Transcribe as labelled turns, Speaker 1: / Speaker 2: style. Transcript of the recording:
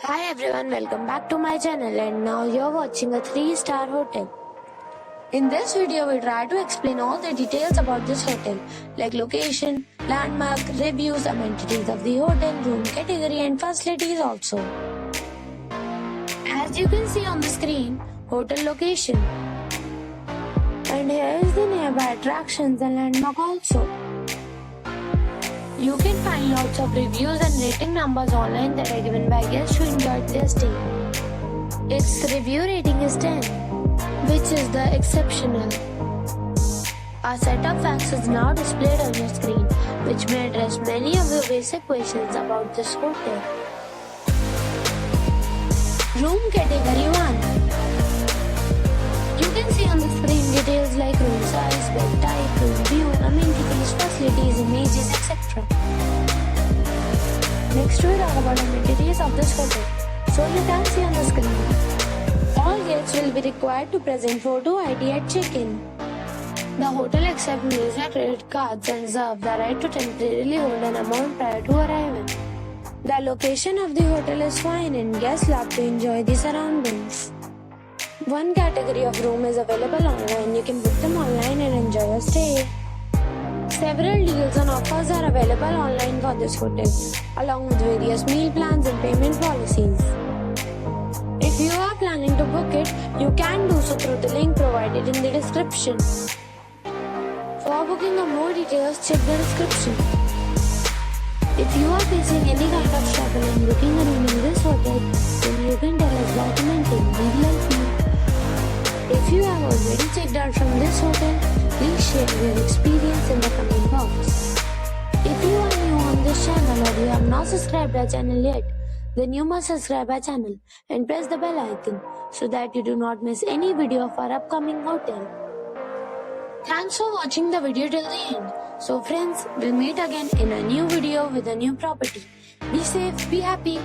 Speaker 1: Hi everyone, welcome back to my channel and now you're watching a 3-star hotel. In this video, we try to explain all the details about this hotel like location, landmark, reviews, amenities of the hotel, room category and facilities also. As you can see on the screen, hotel location. And here is the nearby attractions and landmark also. You can find lots of reviews and rating numbers online that are given by guests who enjoyed their stay. Its review rating is 10, which is the exceptional. Our set of facts is now displayed on your screen, which may address many of your basic questions about this hotel. Room category 1. You can see on the screen details like room size, bed type, room view, amenities, facilities, images, etc. Next we talk about amenities of this hotel. So you can see on the screen. All guests will be required to present photo ID at check-in. The hotel accepts major credit cards and reserves the right to temporarily hold an amount prior to arrival. The location of the hotel is fine and guests love to enjoy the surroundings. One category of room is available online. You can book them online and enjoy your stay. Several deals and offers are available online for this hotel, along with various meal plans and payment policies. If you are planning to book it, you can do so through the link provided in the description. For booking or more details, check the description. If you are facing any kind of trouble in booking a room in this hotel, then you can tell us by commenting. We will help you. If you have already checked out from this hotel, please share your experience in the comment box. If you are new on this channel or you have not subscribed our channel yet, then you must subscribe our channel and press the bell icon so that you do not miss any video of our upcoming hotel. Thanks for watching the video till the end. So friends, we'll meet again in a new video with a new property. Be safe, be happy.